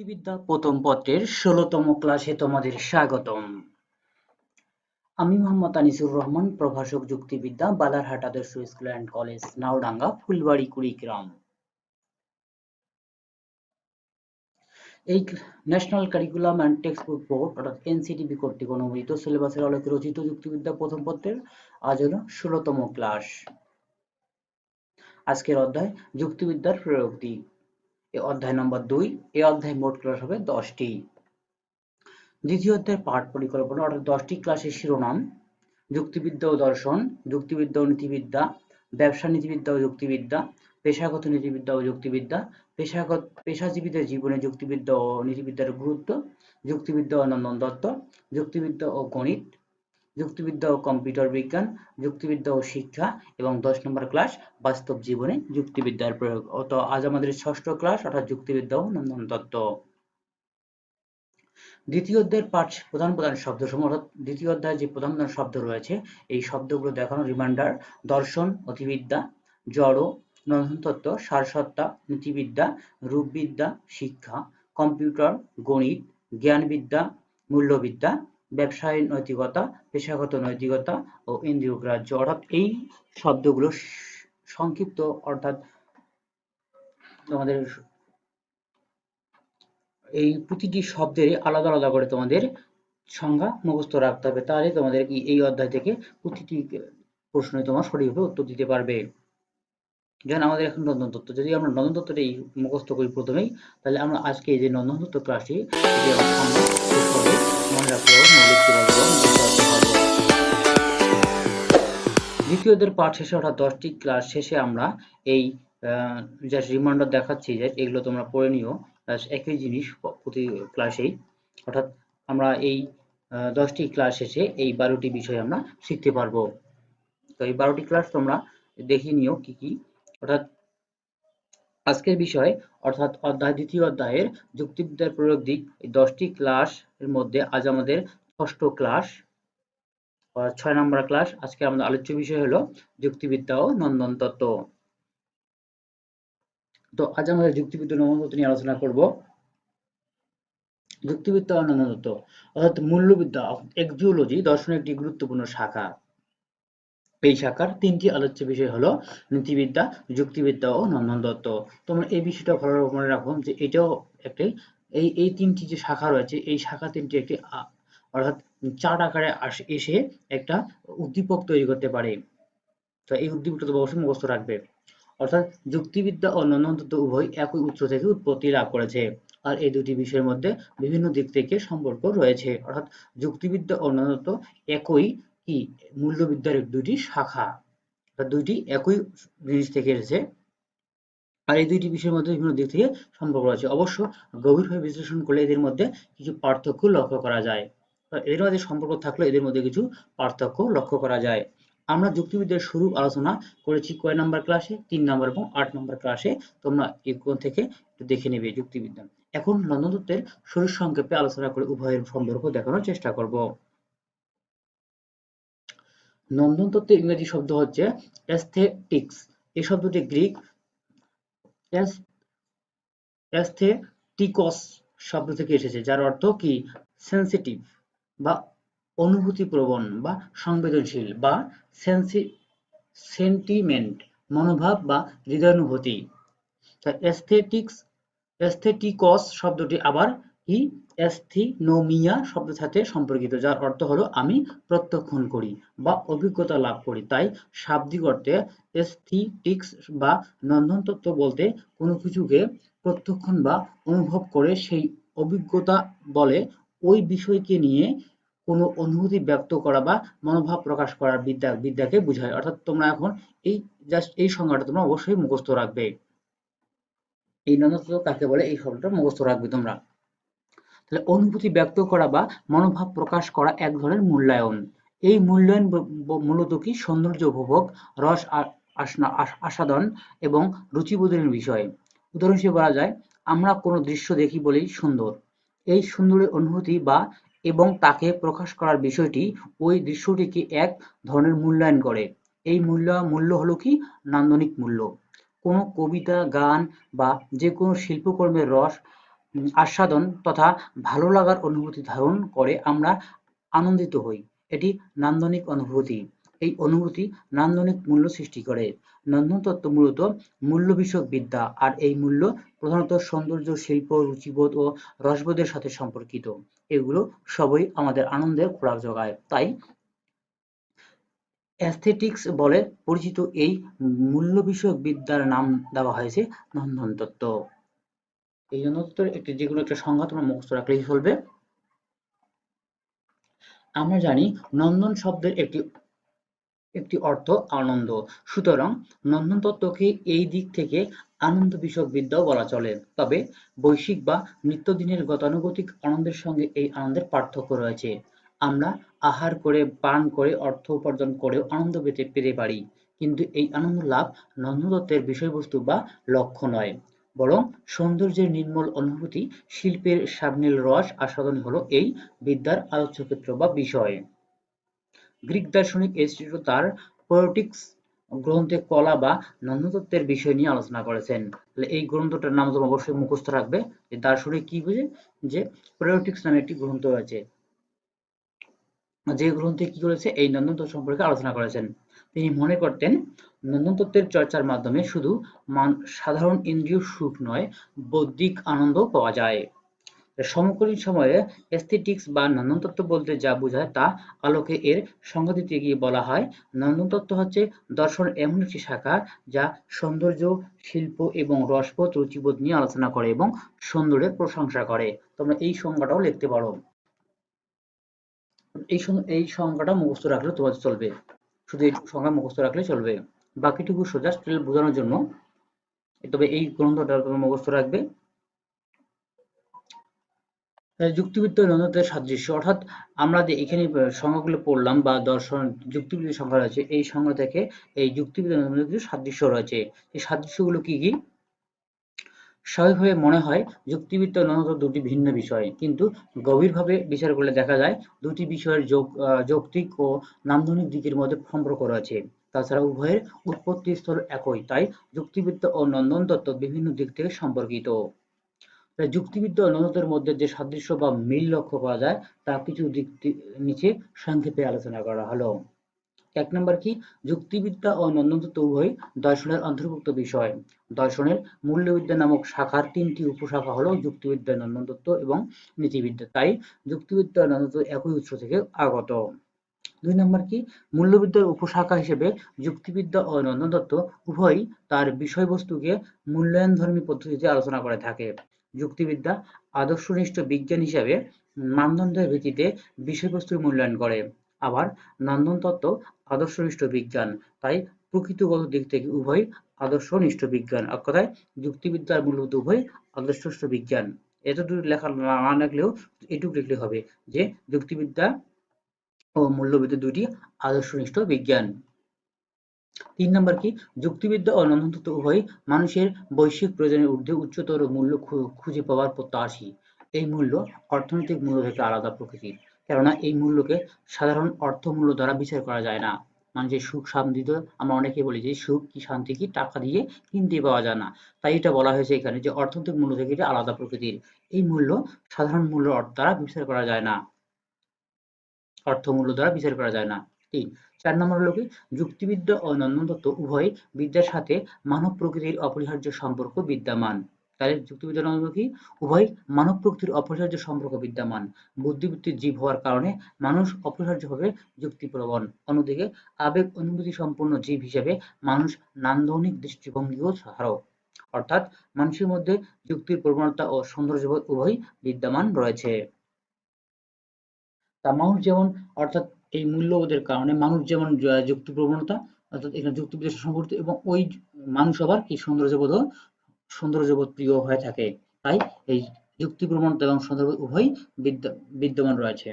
যুক্তিবিদ্যা প্রথম পত্রের ১৬তম ক্লাসে তোমাদের স্বাগতম। আমি মোহাম্মদ আনিসুর রহমান, প্রভাষক যুক্তিবিদ্যা, Balarhat Adarsha school and college, Naodanga, Phulbari, Kurigram. এই national curriculum and text book board অর্থাৎ এনসিটিবি কর্তৃক অনুমোদিত সিলেবাসের আলোকে রচিত যুক্তিবিদ্যা প্রথম পত্রের আজ হলো ১৬তম ক্লাস। আজকের অধ্যায় যুক্তিবিদ্যার প্রয়োগটি। অধ্যায় নম্বর ২। এই অধ্যায় মোট ক্লাস হবে ১০টি। দ্বিতীয় অধ্যায়ের পাঠ পরিকল্পনা অর্থাৎ 10টি ক্লাসের শিরোনাম: যুক্তিবিদ্যা ও দর্শন, যুক্তিবিদ্যা ও নীতিবিদ্যা, ব্যবসা নীতিবিদ্যা ও যুক্তিবিদ্যা, পেশাগত নীতিবিদ্যা ও যুক্তিবিদ্যা, পেশাজীবীদের জীবনে যুক্তিবিদ্যা ও নীতিবিদ্যার গুরুত্ব, যুক্তিবিদ্যা ও নন্দন দত্ত, যুক্তিবিদ্যা ও গণিত, যুক্তিবিদ্যা ও কম্পিউটার বিজ্ঞান, যুক্তিবিদ্যা ও শিক্ষা এবং ১০ নম্বর ক্লাস বাস্তব জীবনে যুক্তিবিদ্যার প্রয়োগ। তো আজ আমাদের ষষ্ঠ ক্লাস অর্থাৎ যুক্তিবিদ্যা ও নন্দন তত্ত্ব। দ্বিতীয় অধ্যায়ের পাঠ প্রধান শব্দসমূহ অর্থাৎ দ্বিতীয় অধ্যায়ে যে প্রধান শব্দ রয়েছে এই শব্দগুলো দেখানো রিমাইন্ডার: দর্শন, অতিবিদ্যা, জড়, নন্দনতত্ত্ব, সারসত্তা, নীতিবিদ্যা, রূপবিদ্যা, শিক্ষা, কম্পিউটার, গণিত, জ্ঞানবিদ্যা, মূল্যবিদ্যা, ব্যবসায় নৈতিকতা, পেশাগত নৈতিকতা ও ইন্দ্রিয়গ্রাহ্য। অর্থাৎ এই শব্দগুলো সংক্ষিপ্ত অর্থাৎ তোমাদের এই প্রতিটি শব্দের আলাদা আলাদা করে তোমাদের সংজ্ঞা মুখস্থ রাখতে হবে, তাহলে তোমাদের কি এই অধ্যায় থেকে প্রতিটি প্রশ্নে তোমার সঠিকভাবে উত্তর দিতে পারবে। যেমন আমাদের এখন নন্দন তত্ত্ব, যদি আমরা নন্দন তত্ত্বটাই মুখস্থ করি প্রথমেই, তাহলে আমরা আজকে এই যে নন্দন তত্ত্ব ক্লাসটি মনে রাখতে পারবো, মৌলিক কিভাবে দ্বিতীয় অধ্যায়ের পাঠ শেষে অর্থাৎ 10টি ক্লাস শেষে আমরা এই জাস্ট রিমাইন্ডার দেখাচ্ছি যে এগুলো তোমরা পড়ে নিও। একই জিনিস প্রতি ক্লাসেই, অর্থাৎ আমরা এই 10টি ক্লাস শেষে এই 12টি বিষয় আমরা শিখতে পারবো। তো এই 12টি ক্লাস তোমরা দেখে নিও কি কি। অর্থাৎ আজকের বিষয় অর্থাৎ দ্বিতীয় অধ্যায়ের যুক্তিবিদ্যার প্রয়োগ দিক, এই 10টি ক্লাস এর মধ্যে আজ আমাদের ষষ্ঠ ক্লাস, 6 নম্বর ক্লাস। আজকে আমাদের আলোচ্য বিষয় হলো যুক্তিবিদ্যা ও নন্দন তত্ত্ব। তো আজ আমরা যুক্তিবিদ্যা নন্দন তত্ত্ব নিয়ে আলোচনা করব। যুক্তিবিদ্যা ও নন্দন তত্ত্ব অর্থাৎ মূল্যবিদ্যা এক্সিওলজি দর্শনের একটি গুরুত্বপূর্ণ শাখা। এই শাখার 3টি আলোচ্য বিষয় হলো নীতিবিদ্যা, যুক্তিবিদ্যা ও নন্দন তত্ত্ব। তোমরা এই বিষয়টা ভালোভাবে মনে রাখো যে এটাও একটি এই 3টি যে শাখা রয়েছে এই শাখা 3টি একটি অর্থাৎ চার্ট আকারে এসে একটা উদ্দীপক তৈরি করতে পারে। তো এই উদ্দীপকটা তো অবশ্যই মুখস্থ রাখবে। অর্থাৎ যুক্তিবিদ্যা ও নন্দন তত্ত্ব উভয় একই উৎস থেকে উৎপত্তি লাভ করেছে, আর এই দুটি বিষয়ের মধ্যে বিভিন্ন দিক থেকে সম্পর্ক রয়েছে। অর্থাৎ যুক্তিবিদ্যা ও নন্দন তত্ত্ব একই কি মূল্যবিদ্যার দুইটি শাখা, দুইটি একই জিনিস থেকে এসেছে, আর এই দুইটি বিষয়ের মধ্যে বিভিন্ন দিক থেকে সম্পর্ক রয়েছে। অবশ্য গভীরভাবে বিশ্লেষণ করলে এদের মধ্যে কিছু পার্থক্য লক্ষ্য করা যায়। এদের মধ্যে সম্পর্ক থাকলে এদের মধ্যে কিছু পার্থক্য লক্ষ্য করা যায়। আমরা যুক্তিবিদ্যার শুরু আলোচনা করেছি কয় নাম্বার ক্লাসে? 3 নম্বর এবং 8 নম্বর ক্লাসে। তোমরা এগুলো থেকে একটু দেখে নেবে যুক্তিবিদ্যা। এখন নন্দন তত্ত্বের শুরু সংক্ষেপে আলোচনা করে উভয়ের সম্পর্ক দেখানোর চেষ্টা করব। নন্দন তত্ত্বের ইংরেজি শব্দ হচ্ছে এস্থেটিক্স। এই শব্দটি গ্রিক এস্থেটিকস শব্দ থেকে এসেছে, যার অর্থ কি সেন্সিটিভ বা অনুভূতিপ্রবণ বা সংবেদনশীল বা সেন্টিমেন্ট মনোভাব বা হৃদয়ানুভূতি। এস্থেটিকস শব্দটি আবার কি এস্থিনোমিয়া শব্দের সাথে সম্পর্কিত, যার অর্থ হলো আমি প্রত্যক্ষণ করি বা অভিজ্ঞতা লাভ করি। তাই শাব্দিক অর্থে এস্থেটিক্স বা নন্দন তত্ত্ব বলতে কোনো কিছুকে প্রত্যক্ষণ বা অনুভব করে সেই অভিজ্ঞতা বলে ওই বিষয়কে নিয়ে কোনো অনুভূতি ব্যক্ত করা বা মনোভাব প্রকাশ করার বিদ্যাকে বোঝায়। অর্থাৎ তোমরা এখন এই জাস্ট এই সংজ্ঞাটা তোমরা অবশ্যই মুখস্থ রাখবে। এই নন্দন তত্ত্ব কাকে বলে এই শব্দটা মুখস্থ রাখবে তোমরা। তাহলে অনুভূতি ব্যক্ত করা বা মনোভাব প্রকাশ করা এক ধরনের মূল্যায়ন। এই মূল্যায়ন মূলত কি সৌন্দর্য উপভোগ, রস আস্বাদন এবং রুচিবোধের বিষয়। উদাহরণ হিসেবে বলা যায়, আমরা কোনো দৃশ্য দেখি বলেই সুন্দর। এই সুন্দরের অনুভূতি বা এবং তাকে প্রকাশ করার বিষয়টি ওই দৃশ্যটিকে এক ধরনের মূল্যায়ন করে। এই মূল্য হলো কি নান্দনিক মূল্য। কোনো কবিতা, গান বা যে কোনো শিল্পকর্মের রস আস্বাদন তথা ভালো লাগার অনুভূতি ধারণ করে আমরা আনন্দিত হই। এটি নান্দনিক অনুভূতি। এই অনুভূতি নান্দনিক মূল্য সৃষ্টি করে। নন্দনতত্ত্ব মূলত মূল্য বিষয়ক বিদ্যা, আর এই মূল্য প্রধানত সৌন্দর্য, শিল্প, রুচিবোধ ও রসবোধের সাথে সম্পর্কিত। এগুলো সবই আমাদের আনন্দের খোরাক যোগায়। তাই অ্যাস্থেটিক্স বলে পরিচিত এই মূল্য বিষয়ক বিদ্যার নাম দেওয়া হয়েছে নন্দনতত্ত্ব। এই নন্দনতত্ত্বের একটি যেকোনো একটা সংজ্ঞা তোমরা মুখস্থ রাখলেই চলবে। আমরা জানি নন্দন শব্দের একটি একটি অর্থ আনন্দ। সুতরাং নন্দনতত্ত্বকে এই দিক থেকে আনন্দ বিষয়ক বিদ্যাও বলা চলে। তবে বৈশ্বিক বা নিত্যদিনের গতানুগতিক আনন্দের সঙ্গে এই আনন্দের পার্থক্য রয়েছে। আমরা আহার করে, পান করে, অর্থ উপার্জন করেও আনন্দ পেতে পারি। কিন্তু এই আনন্দ লাভ নন্দনতত্ত্বের বিষয়বস্তু বা লক্ষ্য নয়। বরং সৌন্দর্যের নির্মল অনুভূতি, শিল্পের সাবলীল রস আস্বাদন হলো এই বিদ্যার আলোচ্যক্ষেত্র বা বিষয়। গ্রিক দার্শনিক এরিস্টটল তার পোয়েটিক্স গ্রন্থে কলা বা নন্দনতত্ত্বের বিষয় নিয়ে আলোচনা করেছেন। তাহলে এই গ্রন্থটার নাম তোমরা অবশ্যই মুখস্থ রাখবে যে দার্শনিক কি বুঝে, যে পোয়েটিক্স নামে একটি গ্রন্থ আছে, যে গ্রন্থে কি করেছে এই নন্দনতত্ত্ব সম্পর্কে আলোচনা করেছেন। তিনি মনে করতেন নন্দনতত্ত্বের চর্চার মাধ্যমে শুধু সাধারণ ইন্দ্রিয় সুখ নয়, বৌদ্ধিক আনন্দ পাওয়া যায়। সমকালীন সময়ে এস্থেটিক্স বা নন্দনতত্ত্ব বলতে যা বোঝায় তা আলোকে এর সংজ্ঞা দিতে গিয়ে বলা হয়, নন্দনতত্ত্ব হচ্ছে দর্শনের এমন একটি শাখা যা সৌন্দর্য, শিল্প এবং রসবোধ, রুচিবোধ নিয়ে আলোচনা করে এবং সৌন্দর্যের প্রশংসা করে। তোমরা এই সংজ্ঞাটাও লিখতে পারো। এই সংজ্ঞাটা মুখস্থ রাখলে তোমাদের চলবে। শুধু এই সংজ্ঞা মুখস্থ রাখলে চলবে। বাকিটুকু সোজা বোঝানোর জন্য তবে এই গ্রন্থটা তোমরা মুখস্থ রাখবে। যুক্তিবিদ্যা ও নন্দনতত্ত্বের সাদৃশ্য, অর্থাৎ আমরা যে এখানে সংজ্ঞাগুলো পড়লাম বা দর্শন যুক্তিবিদ্যার সংজ্ঞা রয়েছে, এই সংজ্ঞা থেকে এই যুক্তিবিদ্যা ও নন্দনতত্ত্বের কিছু সাদৃশ্য রয়েছে। এই সাদৃশ্যগুলো কি কি? স্বাভাবিকভাবে মনে হয় যুক্তিবিদ্যা ও নন্দনতত্ত্ব দুটি ভিন্ন বিষয়, কিন্তু গভীরভাবে বিচার করলে দেখা যায় দুটি বিষয়ের যৌক্তিক ও নান্দনিক দিকের মধ্যে সম্পর্ক রয়েছে। তাছাড়া উভয়ের উৎপত্তিস্থল একই, তাই যুক্তিবিদ্যা ও নন্দনতত্ত্ব বিভিন্ন দিক থেকে সম্পর্কিত। যুক্তিবিদ্যা ও নন্দনতত্ত্বের মধ্যে যে সাদৃশ্য বা মিল লক্ষ্য করা যায় তা কিছু দিক নিচে সংক্ষেপে আলোচনা করা হলো। ১ নম্বর কি? যুক্তিবিদ্যা ও নন্দনতত্ত্ব উভয়ই দর্শনের অন্তর্ভুক্ত বিষয়। দর্শনের মূল্যবিদ্যা নামক শাখার ৩টি উপশাখা হলো যুক্তিবিদ্যা, নন্দনতত্ত্ব এবং নীতিবিদ্যা। তাই যুক্তিবিদ্যা ও নন্দনতত্ত্ব একই উৎস থেকে আগত। ২ নম্বর কি? মূল্যবিদ্যার উপশাখা হিসেবে যুক্তিবিদ্যা ও নন্দনতত্ত্ব উভয়ই তার বিষয়বস্তুকে মূল্যায়নধর্মী পদ্ধতিতে আলোচনা করে থাকে। যুক্তিবিদ্যা আদর্শনিষ্ঠ বিজ্ঞান হিসাবে মানদণ্ডের ভিত্তিতে বিষয়বস্তুর মূল্যায়ন করে। আবার নন্দনতত্ত্ব আদর্শনিষ্ঠ বিজ্ঞান, তাই প্রকৃতিগত দিক থেকে উভয়ই আদর্শনিষ্ঠ বিজ্ঞান। এক কথায় যুক্তিবিদ্যা আর মূল্যবোধ উভয়ই আদর্শনিষ্ঠ বিজ্ঞান। এতটুকু লেখা না লিখলেও এটুকু লিখলে হবে যে যুক্তিবিদ্যা ও মূল্যবোধ দুইটি আদর্শনিষ্ঠ বিজ্ঞান। ৩ নম্বর কি? যুক্তিবিদ্যা ও নন্দনতত্ত্ব উভয়ই মানুষের বৈশ্বিক প্রয়োজনের ঊর্ধ্বে উচ্চতর মূল্য খুঁজে পাওয়ার প্রত্যাশী। এই মূল্য অর্থনৈতিক মূল্য থেকে আলাদা প্রকৃতির, কেননা এই মূল্যকে সাধারণ অর্থমূল্য দ্বারা বিচার করা যায় না। মানুষের সুখ শান্তি তো আমরা অনেকেই বলি যে সুখ কি শান্তি কি টাকা দিয়ে কিনতে পাওয়া যায় না। তাই এটা বলা হয়েছে এখানে যে অর্থনৈতিক মূল্য থেকে এটা আলাদা প্রকৃতির। এই মূল্য সাধারণ মূল্য দ্বারা বিচার করা যায় না। অর্থমূল্য দ্বারা বিচার করা যায় না। ৩ ৪ নম্বর হলো কি? যুক্তিবিদ্যা ও নন্দনতত্ত্ব উভয়ই বিদ্যার সাথে মানব প্রকৃতির অপরিহার্য সম্পর্ক বিদ্যমান। তাহলে যুক্তিবিদ্যা নন্দনতত্ত্ব কি? উভয়ই মানব প্রকৃতির অপরিহার্য সম্পর্ক বিদ্যমান। বুদ্ধিবৃত্তির জীব হওয়ার কারণে মানুষ অপরিহার্যভাবে যুক্তিপ্রবণ। অন্যদিকে আবেগ অনুভূতি সম্পন্ন জীব হিসেবে মানুষ নান্দনিক দৃষ্টিভঙ্গিও ধারক। অর্থাৎ মানুষের মধ্যে যুক্তির প্রবণতা ও সৌন্দর্যবোধ উভয়ই বিদ্যমান রয়েছে। তা মানুষ যেমন, অর্থাৎ এই মূল্যবোধের কারণে মানুষ যেমন যুক্তি প্রবণতা, অর্থাৎ এখানে যুক্তিবিদ্যার সাথে সম্পর্কিত, এবং ওই মানুষ আবার কি সৌন্দর্যবোধ প্রিয় হয়ে থাকে। তাই এই যুক্তি প্রবণতা এবং সৌন্দর্যবোধ উভয়ই বিদ্যমান রয়েছে।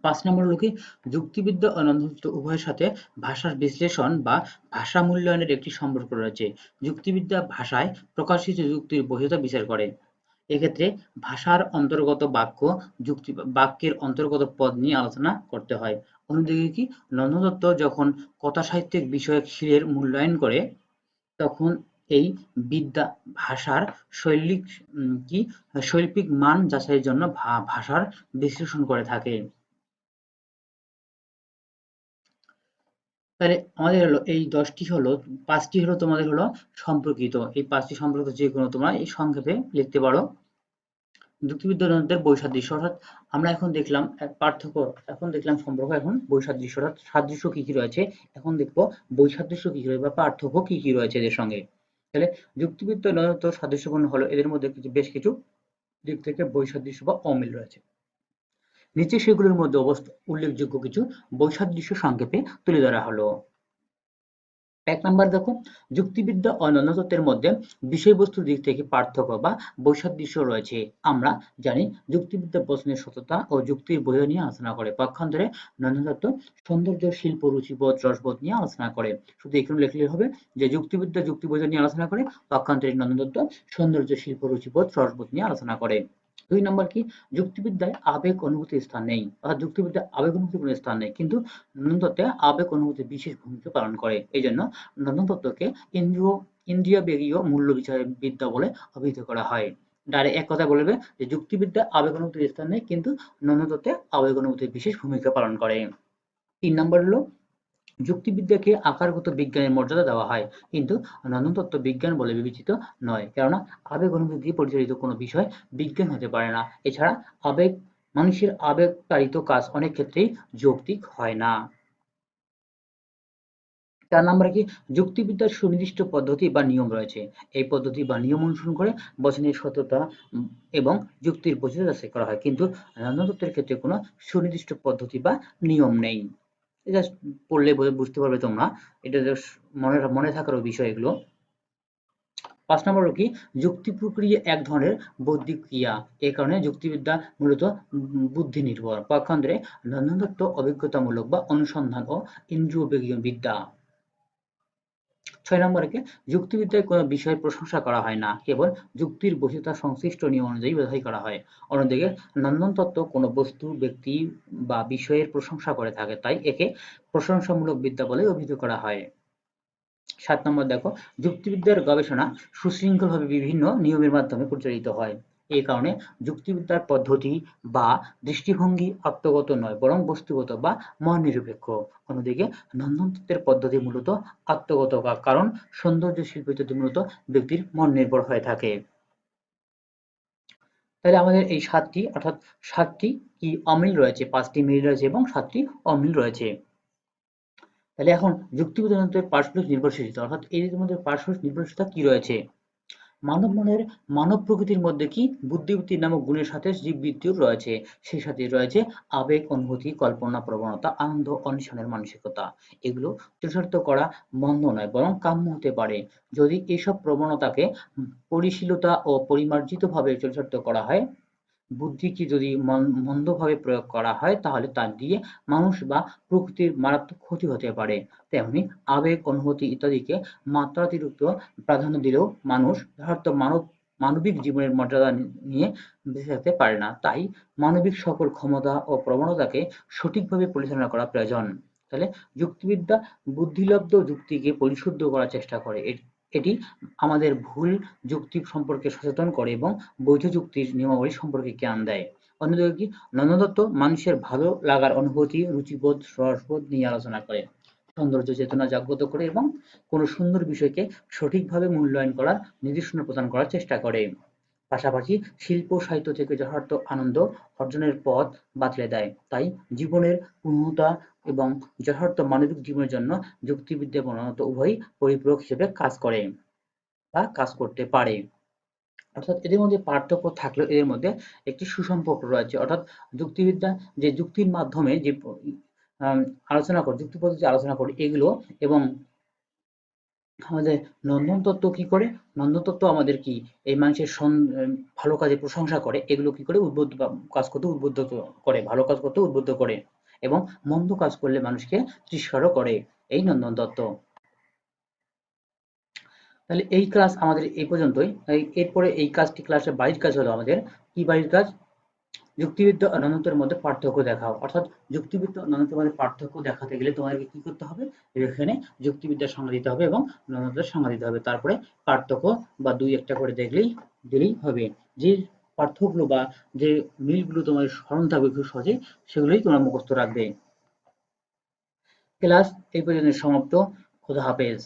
৫ নম্বর হলো কি? যুক্তিবিদ্যা ও নন্দনতত্ত্ব উভয়ের সাথে ভাষার বিশ্লেষণ বা ভাষা মূল্যায়নের একটি সম্পর্ক রয়েছে। যুক্তিবিদ্যা ভাষায় প্রকাশিত যুক্তির বৈধতা বিচার করে। এক্ষেত্রে ভাষার অন্তর্গত বাক্য, বাক্যের অন্তর্গত পদ নিয়ে আলোচনা করতে হয়। অন্যদিকে কি? নন্দনতত্ত্ব যখন কথাসাহিত্যিক বিষয়ক শিলের মূল্যায়ন করে, তখন এই বিদ্যা ভাষার শৈল্পিক শৈল্পিক মান যাচাইয়ের জন্য ভাষার বিশ্লেষণ করে থাকে। তাহলে আমাদের হলো এই 10টি হলো, 5টি হলো তোমাদের হলো সম্পর্কিত। এই 5টি সম্পর্কিত যে কোনো তোমরা এই সংক্ষেপে লিখতে পারো। যুক্তিবিদ্যার বৈসাদৃশ্য, অর্থাৎ আমরা এখন দেখলাম পার্থক্য, এখন দেখলাম সম্পর্ক, এখন বৈসাদৃশ্য অর্থাৎ সাদৃশ্য কি কি রয়েছে, এখন দেখবো বৈসাদৃশ্য কি কি রয়েছে বা পার্থক্য কি কি রয়েছে এদের সঙ্গে। তাহলে যুক্তিবিদ্যা নয়তো সাদৃশ্যপূর্ণ হলো, এদের মধ্যে বেশ কিছু দিক থেকে বৈসাদৃশ্য বা অমিল রয়েছে। নিচে সেগুলোর মধ্যে উল্লেখযোগ্য কিছু বৈসাদৃশ্য সংক্ষেপে তুলে ধরা হলো। ১ নাম্বার দেখো, যুক্তিবিদ্যা ও অন্যান্য তত্ত্বের মধ্যে বিষয়বস্তুর দিক থেকে পার্থক্য বা বৈসাদৃশ্য রয়েছে। আমরা জানি যুক্তিবিদ্যা প্রশ্নের সততা ও যুক্তির বোঝা নিয়ে আলোচনা করে। পক্ষান্তরে অন্যান্য তত্ত্ব সৌন্দর্য, শিল্প, রুচিবোধ, রসবোধ নিয়ে আলোচনা করে। শুধু এখানে লিখলেই হবে যে যুক্তিবিদ্যা যুক্তি বোঝা নিয়ে আলোচনা করে, পক্ষান্তরে অন্যান্য তত্ত্ব সৌন্দর্য, শিল্প, রুচিবোধ, রসবোধ নিয়ে আলোচনা করে। ২ নম্বর কি, যুক্তিবিদ্যায় আবেগ অনুভূতির স্থান নেই, অর্থাৎ যুক্তিবিদ্যায় আবেগ অনুভূতির কোনো স্থান নেই, কিন্তু তত্ত্বে আবেগ অনুভূতি বিশেষ ভূমিকা পালন করে। এই জন্য তত্ত্বকে ইন্দ্রিয়বেগীয় মূল্য বিচার বিদ্যা বলে অভিহিত করা হয়। ডাইরেক্ট এক কথায় বলবে যে যুক্তিবিদ্যা আবেগ অনুভূতির স্থান নেই, কিন্তু তত্ত্বে আবেগ অনুভূতির বিশেষ ভূমিকা পালন করে। ৩ নম্বর হলো, যুক্তিবিদ্যাকে আকারগত বিজ্ঞানের মর্যাদা দেওয়া হয়, কিন্তু তত্ত্ব বিজ্ঞান বলে বিবেচিত নয়, কেননা আবেগ অনুভূতি দিয়ে পরিচালিত কোনো বিষয় বিজ্ঞান হতে পারে না। এছাড়া আবেগ, মানুষের আবেগতাড়িত কাজ অনেক ক্ষেত্রেই যৌক্তিক হয় না। ৪ নম্বরে কি, যুক্তিবিদ্যার সুনির্দিষ্ট পদ্ধতি বা নিয়ম রয়েছে। এই পদ্ধতি বা নিয়ম অনুসরণ করে বচনের সত্যতা এবং যুক্তির বৈধতা যাচাই করা হয়, কিন্তু তত্ত্বের ক্ষেত্রে কোনো সুনির্দিষ্ট পদ্ধতি বা নিয়ম নেই। এটা পড়লে বুঝতে পারবে তোমরা, এটা জাস্ট মনে থাকারও বিষয় এগুলো। ৫ নম্বর হলো কি, যুক্তি প্রক্রিয়া এক ধরনের বৌদ্ধিক ক্রিয়া, এ কারণে যুক্তিবিদ্যা মূলত বুদ্ধি নির্ভর। পক্ষান্তরে তত্ত্ব অভিজ্ঞতামূলক বা অনুসন্ধান ও ইন্দ্রিয়বেগীয় বিদ্যা। ৬ নম্বরে কি, যুক্তিবিদ্যায় কোনো বিষয়ের প্রশংসা করা হয় না, কেবল যুক্তির বৈধতা সংশ্লিষ্ট নিয়ম অনুযায়ী বাছাই করা হয়। অন্যদিকে তত্ত্ব কোনো বস্তু, ব্যক্তি বা বিষয়ের প্রশংসা করে থাকে, তাই একে প্রশংসামূলক বিদ্যা বলে অভিহিত করা হয়। ৭ নম্বর দেখো, যুক্তিবিদ্যার গবেষণা সুশৃঙ্খলভাবে বিভিন্ন নিয়মের মাধ্যমে পরিচালিত হয়। এই কারণে যুক্তিবিদ্যার পদ্ধতি বা দৃষ্টিভঙ্গি আত্মগত নয়, বরং বস্তুগত বা মন নিরপেক্ষ। অন্যদিকে তত্ত্বের পদ্ধতি মূলত আত্মগত, কারণ সৌন্দর্য শিল্প ইত্যাদি মূলত ব্যক্তির মন নির্ভর হয়ে থাকে। তাহলে আমাদের এই ৭টি, অর্থাৎ ৭টি কি অমিল রয়েছে, ৫টি মিল রয়েছে এবং ৭টি অমিল রয়েছে। তাহলে এখন যুক্তিবিদ্যা তত্ত্বের পারস্পরিক নির্ভরশীলতা, অর্থাৎ এদের মধ্যে পারস্পরিক নির্ভরশীলতা কি রয়েছে। মানব প্রকৃতির মধ্যে কি বুদ্ধিবৃত্তি নামক গুণের সাথে জীববৃত্তিও রয়েছে, সেই সাথে রয়েছে আবেগ, অনুভূতি, কল্পনা, প্রবণতা, আনন্দ, অন্বেষণের মানসিকতা। এগুলো চরিতার্থ করা মন্দ নয়, বরং কাম্য হতে পারে, যদি এসব প্রবণতাকে পরিশীলতা ও পরিমার্জিতভাবে চরিতার্থ করা হয়। বুদ্ধিকে যদি মন্দভাবে প্রয়োগ করা হয়, তাহলে তা দিয়ে মানুষ বা প্রকৃতির মারাত্মক ক্ষতি হতে পারে। তেমনি আবেগ, অনুভূতি ইত্যাদিকে মাত্রাতিরিক্ত প্রাধান্য দিলেও মানুষ যথার্থ মানবিক জীবনের মর্যাদা নিয়ে বেঁচে থাকতে পারে না। তাই মানবিক সকল ক্ষমতা ও প্রবণতাকে সঠিকভাবে পরিচালনা করা প্রয়োজন। তাহলে যুক্তিবিদ্যা বুদ্ধিলব্ধ যুক্তিকে পরিশুদ্ধ করার চেষ্টা করে। এটি আমাদের ভুল যুক্তি সম্পর্কে সচেতন করে এবং বৈধ যুক্তির নিয়মাবলী সম্পর্কে জ্ঞান দেয়। অন্যদিকে কি, তত্ত্ব মানুষের ভালো লাগার অনুভূতি, রুচিবোধ, রসবোধ নিয়ে আলোচনা করে, সৌন্দর্য চেতনা জাগ্রত করে এবং কোনো সুন্দর বিষয়কে সঠিকভাবে মূল্যায়ন করার নির্দেশনা প্রদান করার চেষ্টা করে। পাশাপাশি শিল্প সাহিত্য থেকে যথার্থ আনন্দ অর্জনের পথ বাতলে দেয়। তাই জীবনের পূর্ণতা এবং যথার্থ মানবিক জীবনের জন্য যুক্তিবিদ্যা প্রধানত উভয়ই পরিপূরক হিসেবে কাজ করে বা কাজ করতে পারে। অর্থাৎ এদের মধ্যে পার্থক্য থাকলেও এদের মধ্যে একটি সুসম্পর্ক রয়েছে। অর্থাৎ যুক্তিবিদ্যা যে যুক্তির মাধ্যমে যে আম আলোচনা করে, যুক্তি পদ্ধতি আলোচনা করে এগুলো, এবং আমাদের তত্ত্ব কি করে? তত্ত্ব আমাদের কি এই মানুষের ভালো কাজের প্রশংসা করে, এগুলো কি করে উদ্বুদ্ধ বা কাজ করতে উদ্বুদ্ধ করে, ভালো কাজ করতে উদ্বুদ্ধ করে এবং মন্দ কাজ করলে মানুষকে তিরস্কারও করে, এই তত্ত্ব। তাহলে এই ক্লাস আমাদের এই পর্যন্তই। এরপরে এই কাজটি, ক্লাসের বাড়ির কাজ হলো আমাদের কি বাড়ির কাজ? যুক্তিবিদ্যা ও নন্যতার মধ্যে পার্থক্য দেখাও। অর্থাৎ যুক্তিবিদ্যা ও নন্যতার মধ্যে পার্থক্য দেখাতে গেলে তোমাদেরকে কি করতে হবে, এখানে যুক্তিবিদ্যার সংজ্ঞা দিতে হবে এবং নন্যতার সংজ্ঞা দিতে হবে। তারপরে পার্থক্য বা দুই একটা করে দিলেই হবে। যে পার্থক্যগুলো বা যে মিলগুলো তোমার স্মরণ থাকবে খুব সহজেই, সেগুলোই তোমরা মুখস্থ রাখবে। ক্লাস এই পর্যন্ত সমাপ্ত। খোদা হাফেজ।